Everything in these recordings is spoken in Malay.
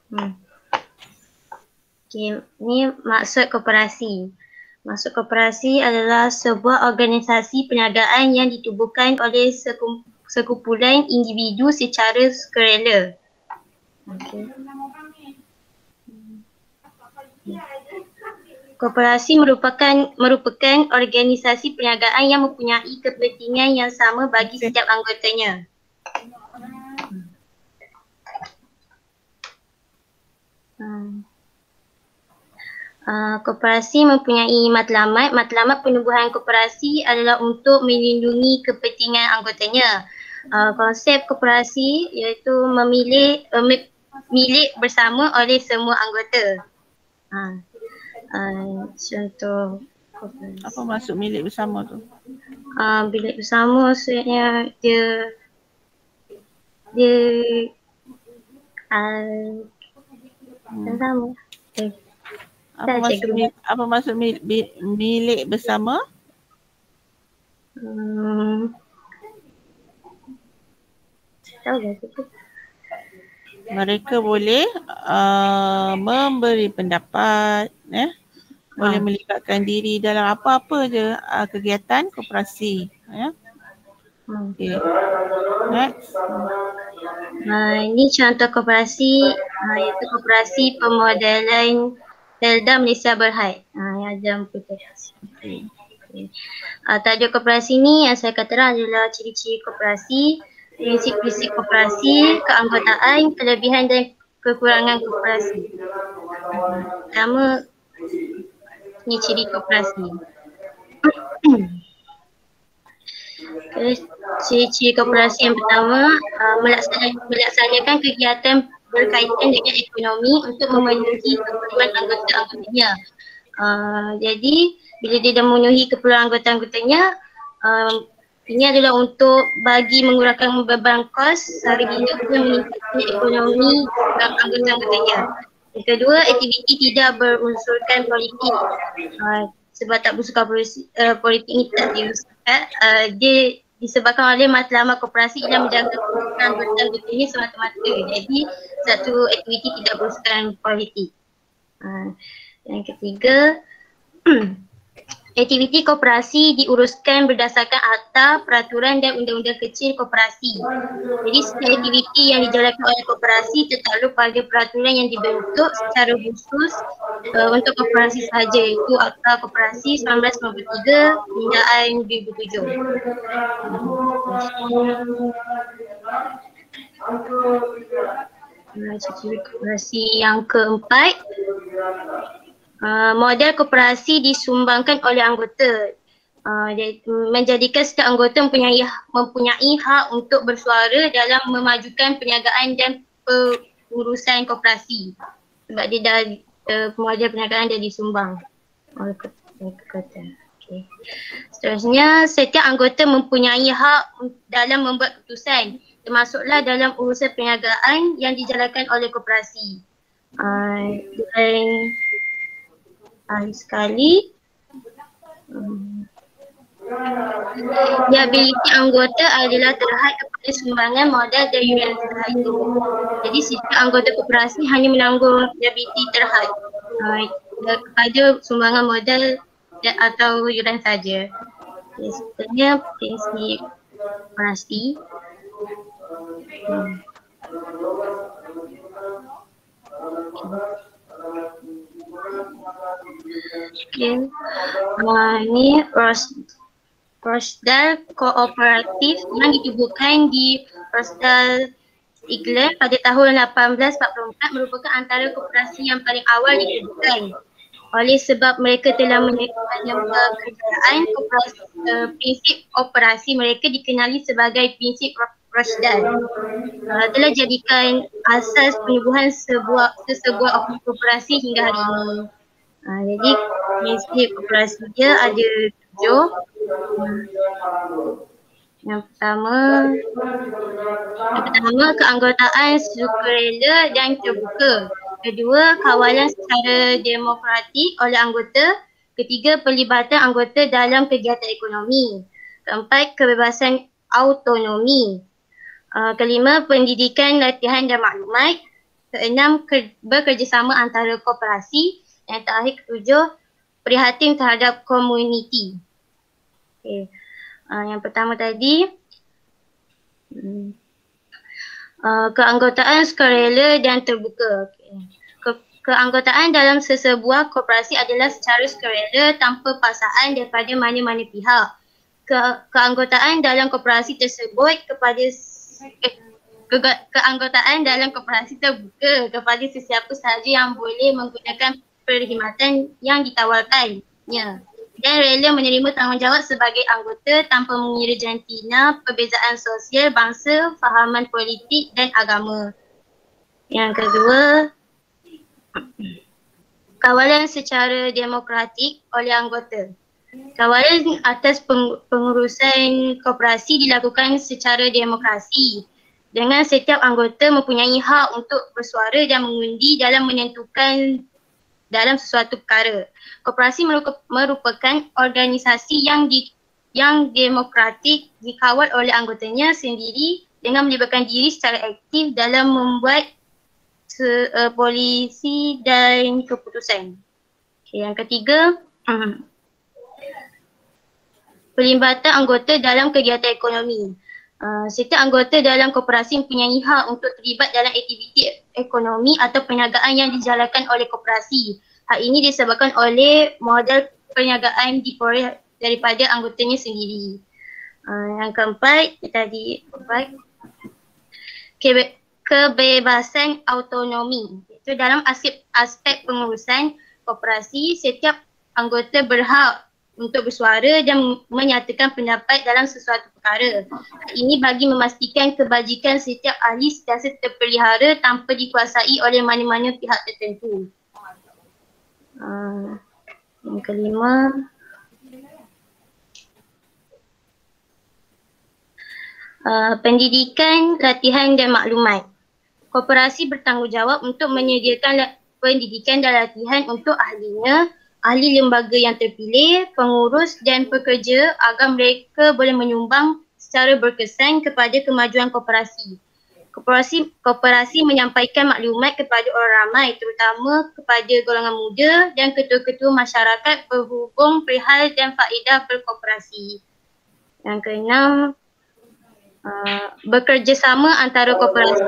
Hmm. Okay, ni maksud koperasi. Maksud koperasi adalah sebuah organisasi perniagaan yang ditubuhkan oleh sekumpulan individu secara sukarela. Okay. Koperasi merupakan organisasi perniagaan yang mempunyai kepentingan yang sama bagi setiap anggotanya. Koperasi mempunyai matlamat. Matlamat penubuhan koperasi adalah untuk melindungi kepentingan anggotanya. Konsep koperasi iaitu milik bersama oleh semua anggota. Contoh koperasi. Apa maksud milik bersama tu? Milik bersama maksudnya dia sama. Okay. Apa maksud milik bersama? Mereka boleh memberi pendapat, boleh melibatkan diri dalam apa-apa je kegiatan koperasi. Okay. Next. Ini contoh koperasi, iaitu koperasi pemodelan Zelda Malaysia Berhad. Yang ada aplikasi. Tajuk koperasi ni yang saya katakan adalah ciri-ciri koperasi, prinsip-prinsip koperasi, keanggotaan, kelebihan dan kekurangan koperasi. Pertama, ni ciri koperasi. Ciri-ciri koperasi yang pertama, melaksanakan kegiatan berkaitan dengan ekonomi untuk memenuhi keperluan anggota-anggotanya. Jadi bila dia dah memenuhi keperluan anggota-anggotanya, ini adalah untuk bagi mengurangkan beban kos sehari-hari dan meningkatkan ekonomi anggota-anggotanya. Yang kedua, aktiviti tidak berunsurkan politik. Sebab tak bersuka politik ni tak diusulkan, dia disebabkan oleh matlamat koperasi yang menjaga kepentingan anggota-anggota ini semata-mata. Jadi satu aktiviti tidak berunsurkan politik. Yang ketiga, aktiviti koperasi diuruskan berdasarkan akta, peraturan dan undang-undang kecil koperasi. Jadi setiap aktiviti yang dijalankan oleh koperasi tertakluk pada peraturan yang dibentuk secara khusus untuk koperasi sahaja, iaitu Akta Koperasi 1993 Pindaan 2007. Ciri koperasi yang keempat, model koperasi disumbangkan oleh anggota. Menjadikan setiap anggota mempunyai hak untuk bersuara dalam memajukan perniagaan dan pengurusan koperasi. Sebab dia dah model perniagaan dah disumbang oleh kota. Okay. Seterusnya, setiap anggota mempunyai hak dalam membuat keputusan, termasuklah dalam urusan perniagaan yang dijalankan oleh koperasi. Dan sekali, liabiliti anggota adalah terhad kepada sumbangan modal dan yuran terhad itu. Jadi setiap anggota koperasi hanya menanggung liabiliti terhad kepada sumbangan modal atau yuran saja. Seterusnya, prinsip koperasi. Ini Rochdale Kooperatif yang ditubuhkan di Rochdale, England pada tahun 1844 merupakan antara koperasi yang paling awal ditubuhkan. Oleh sebab mereka telah menyembah kerajaan, prinsip operasi mereka dikenali sebagai prinsip Rochdale. Telah jadikan asas penubuhan sebuah koperasi hingga hari ini. Jadi prinsip koperasi dia ada 7. Yang pertama, keanggotaan sukarela dan terbuka. Kedua, kawalan secara demokratik oleh anggota. Ketiga, pelibatan anggota dalam kegiatan ekonomi. Keempat, kebebasan autonomi. Kelima, pendidikan, latihan dan maklumat. Keenam, bekerjasama antara koperasi. Yang terakhir, ketujuh, prihatin terhadap komuniti. Okay. Yang pertama tadi, keanggotaan sukarela dan terbuka. Okay. Keanggotaan dalam sesebuah koperasi adalah secara sukarela tanpa paksaan daripada mana-mana pihak. Keanggotaan dalam koperasi tersebut keanggotaan dalam koperasi terbuka kepada sesiapa sahaja yang boleh menggunakan perkhidmatan yang ditawarkannya dan rela menerima tanggungjawab sebagai anggota tanpa mengira jantina, perbezaan sosial, bangsa, fahaman politik dan agama. Yang kedua, kawalan secara demokratik oleh anggota. Kawalan atas pengurusan koperasi dilakukan secara demokrasi dengan setiap anggota mempunyai hak untuk bersuara dan mengundi dalam menentukan dalam sesuatu perkara. Koperasi merupakan organisasi yang demokratik dikawal oleh anggotanya sendiri dengan melibatkan diri secara aktif dalam membuat polisi dan keputusan. Okay, yang ketiga, pelibatan anggota dalam kegiatan ekonomi. Setiap anggota dalam koperasi mempunyai hak untuk terlibat dalam aktiviti ekonomi atau perniagaan yang dijalankan oleh koperasi. Hal ini disebabkan oleh modal perniagaan diperoleh daripada anggotanya sendiri. Yang keempat, kebebasan autonomi. Itu dalam aspek pengurusan koperasi, setiap anggota berhak untuk bersuara dan menyatakan pendapat dalam sesuatu perkara. Ini bagi memastikan kebajikan setiap ahli sentiasa terpelihara tanpa dikuasai oleh mana-mana pihak tertentu. Yang kelima, pendidikan, latihan dan maklumat. Koperasi bertanggungjawab untuk menyediakan pendidikan dan latihan untuk ahlinya, ahli lembaga yang terpilih, pengurus dan pekerja agar mereka boleh menyumbang secara berkesan kepada kemajuan koperasi. Koperasi menyampaikan maklumat kepada orang ramai, terutama kepada golongan muda dan ketua-ketua masyarakat berhubung perihal dan faedah berkoperasi. Yang keenam, bekerjasama antara koperasi.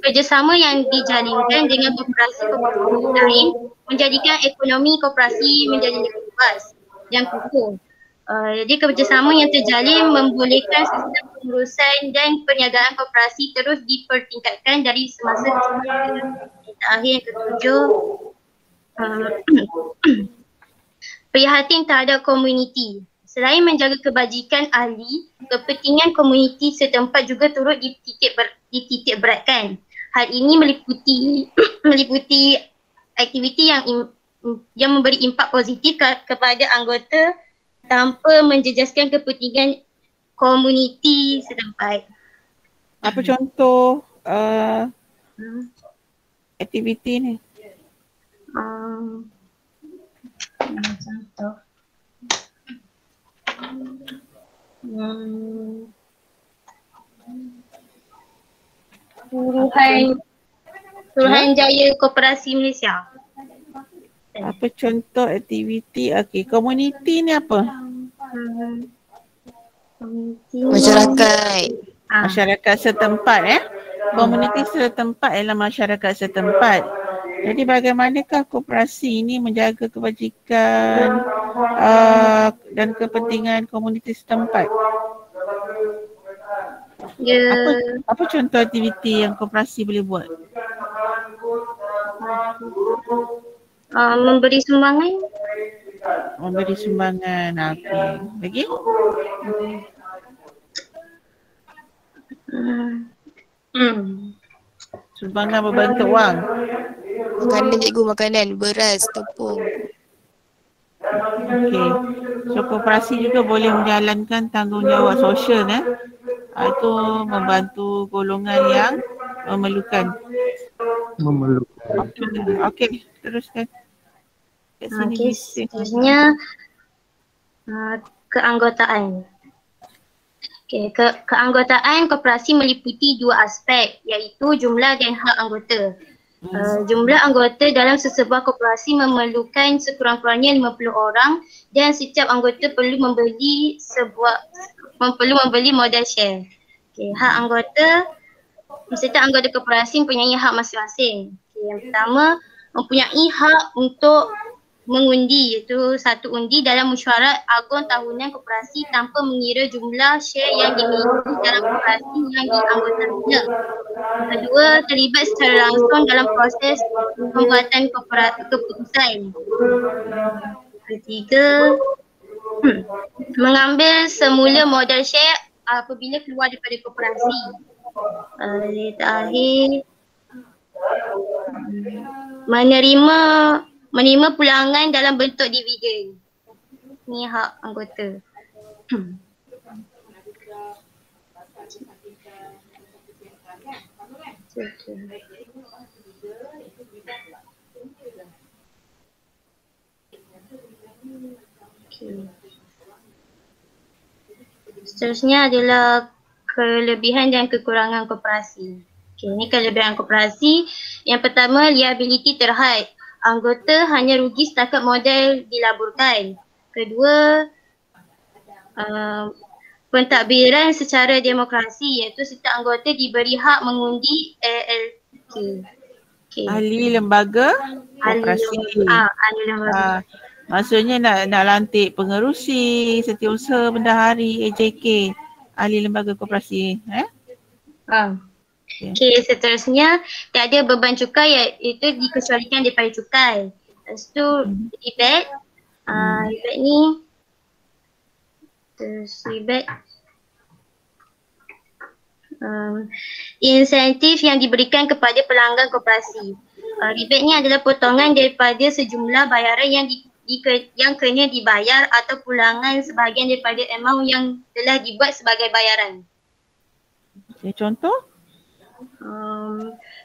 Kerjasama yang dijalinkan dengan koperasi-koperasi lain menjadikan ekonomi koperasi menjadi lebih luas dan kukuh. Jadi kerjasama yang terjalin membolehkan sistem pengurusan dan perniagaan koperasi terus dipertingkatkan dari semasa ke semasa. Terakhir yang ketujuh, prihatin terhadap komuniti. Selain menjaga kebajikan ahli, kepentingan komuniti setempat juga turut dititik beratkan. Hal ini meliputi aktiviti yang memberi impak positif kepada anggota tanpa menjejaskan kepentingan komuniti setempat. Apa contoh aktiviti ni? Contoh. Suruhanjaya Koperasi Malaysia. Apa contoh aktiviti? Okey, komuniti ni apa? Masyarakat. Masyarakat setempat komuniti setempat ialah masyarakat setempat. Jadi bagaimanakah koperasi ini menjaga kebajikan dan kepentingan komuniti setempat? Apa contoh aktiviti yang koperasi boleh buat? Memberi sumbangan. Memberi sumbangan. Okey. Lagi? Sumbangan berbentuk wang. Makanan cikgu, makanan, beras, tepung. Okey. So koperasi juga boleh menjalankan tanggungjawab sosial itu membantu golongan yang memerlukan. Okey, teruskan. Okey, seterusnya keanggotaan. Keanggotaan koperasi meliputi dua aspek, iaitu jumlah dan hak anggota. Jumlah anggota dalam sesebuah koperasi memerlukan sekurang-kurangnya 50 orang dan setiap anggota perlu membeli modal share. Hak anggota, setiap anggota koperasi mempunyai hak masing-masing. Yang pertama, mempunyai hak untuk mengundi, iaitu satu undi dalam mesyuarat agung tahunan koperasi tanpa mengira jumlah share yang dimiliki dalam koperasi yang dianggotainya. Kedua, terlibat secara langsung dalam proses pembuatan keputusan. Ketiga, mengambil semula modal share apabila keluar daripada koperasi. Terakhir, menerima pulangan dalam bentuk dividen. Ni hak anggota. Seterusnya adalah kelebihan dan kekurangan koperasi. Ini kelebihan koperasi. Yang pertama, liability terhad. Anggota hanya rugi setakat modal dilaburkan. Kedua, pentadbiran secara demokrasi, iaitu setiap anggota diberi hak mengundi ALK. Ahli lembaga koperasi. Ahli lembaga. Maksudnya nak lantik pengerusi, setiausaha bendahari, AJK, ahli lembaga koperasi. Seterusnya, tiada beban cukai, iaitu dikecualikan daripada cukai. Lepas tu, rebate. Rebate ni, rebate. Insentif yang diberikan kepada pelanggan koperasi. Rebate ni adalah potongan daripada sejumlah bayaran yang kena dibayar atau pulangan sebahagian daripada amount yang telah dibuat sebagai bayaran. Contoh?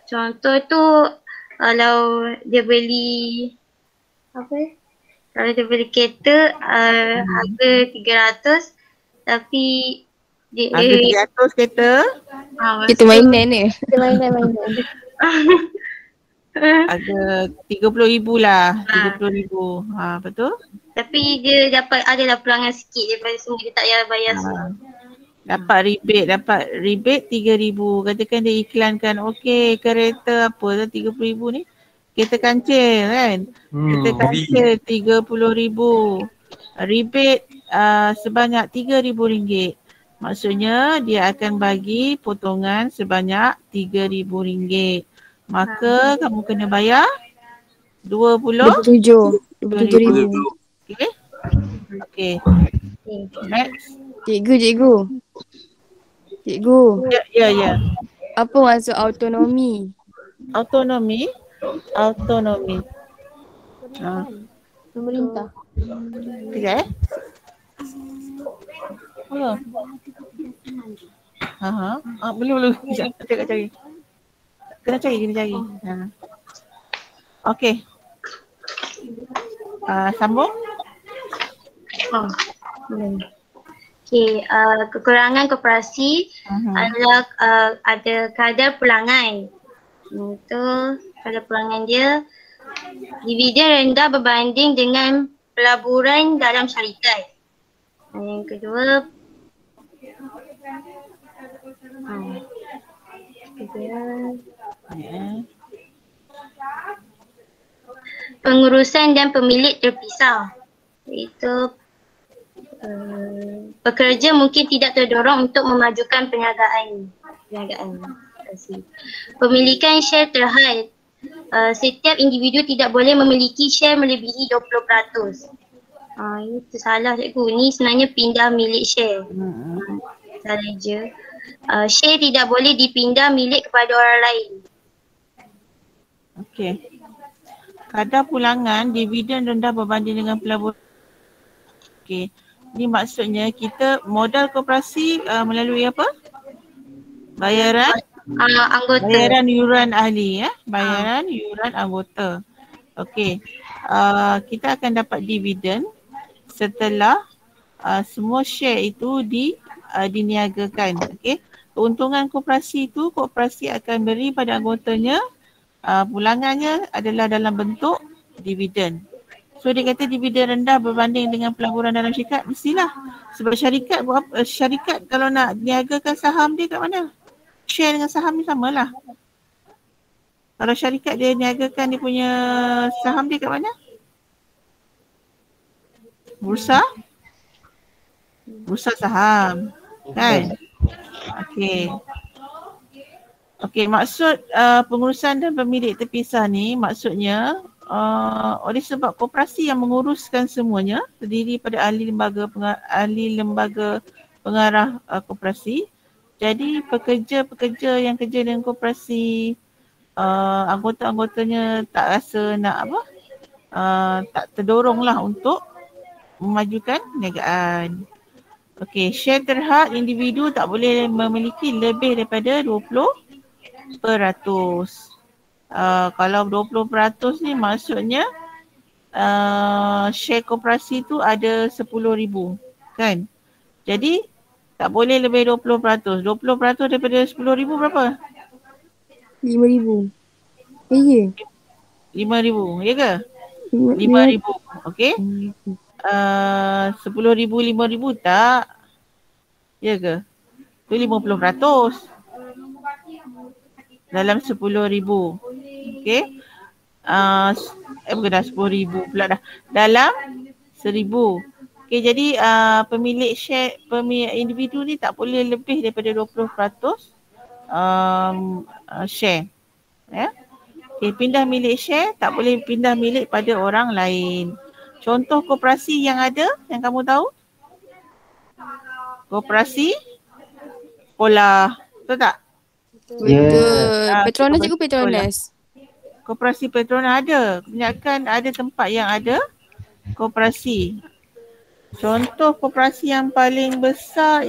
Contoh tu kalau dia beli kalau dia beli kereta harga 300 tapi harga 300 kereta? Kita mainan ni. Mainan. Ada 30,000 lah, 30,000. Betul? Tapi dia adalah pulangan sikit daripada semua, dia tak payah bayar semua. Dapat rebate 3,000. Katakan dia iklankan, okey kereta apa 30,000 ni? Kereta kancil kan? Kereta kancil 30,000. Rebate sebanyak RM3,000. Maksudnya dia akan bagi potongan sebanyak RM3,000. Maka kamu kena bayar 27,000. Okay. Next. Cikgu. Ya. Apa maksud autonomi? Autonomi. Pemerintah. Sekejap Belum. Sekejap, cari. Kena cari. Okey. Sambung. Kekurangan koperasi adalah ada kadar pulangan. Itu kadar pulangan dia, dividen rendah berbanding dengan pelaburan dalam syarikat. Yang kedua, pengurusan dan pemilik terpisah. Iaitu pekerja mungkin tidak terdorong untuk memajukan perniagaan. Pemilikan share terhad. Setiap individu tidak boleh memiliki share melebihi 20%. Itu salah cikgu. Ni sebenarnya pindah milik share. Salah je. Share tidak boleh dipindah milik kepada orang lain. Okey. Kadar pulangan dividen rendah berbanding dengan pelaburan. Okey. Ini maksudnya kita modal koperasi melalui apa? Bayaran anggota. Bayaran yuran ahli Bayaran yuran anggota. Okey. Kita akan dapat dividen setelah semua share itu diniagakan. Okey. Keuntungan koperasi itu, koperasi akan beri pada anggotanya pulangannya adalah dalam bentuk dividen. So dia kata dividen rendah berbanding dengan pelaburan dalam syarikat, mestilah. Sebab syarikat buat apa? Syarikat kalau nak niagakan saham dia kat mana? Share dengan saham ni samalah. Kalau syarikat dia niagakan dia punya saham dia kat mana? Bursa? Bursa saham. Kan? Okey. Okey, maksud pengurusan dan pemilik terpisah ni maksudnya oleh sebab koperasi yang menguruskan semuanya terdiri pada ahli lembaga pengarah koperasi. Jadi pekerja-pekerja yang kerja dengan koperasi anggota-anggotanya tak rasa nak tak terdoronglah untuk memajukan perniagaan. Okey, share terhad individu tak boleh memiliki lebih daripada 20%. Kalau 20% ni maksudnya share koperasi tu ada 10,000 kan. Jadi tak boleh lebih 20%. 20% daripada 10,000 berapa? 5,000. Ya. 5,000, ya ke? 5,000. Okey. 10,000, 5,000 tak? Ya ke? Tu 50%. Dalam 10,000. Okey. Bukan dah 10,000 pula dah. Dalam 1,000. Okey, jadi pemilik share, individu ni tak boleh lebih daripada 20% share. Ya. Okey, pindah milik share tak boleh pindah milik pada orang lain. Contoh koperasi yang ada yang kamu tahu? Koperasi sekolah. Betul tak? Betul. Petronas cikgu, Petronas. Koperasi Petronas ada. Kebanyakan ada tempat yang ada koperasi. Contoh koperasi yang paling besar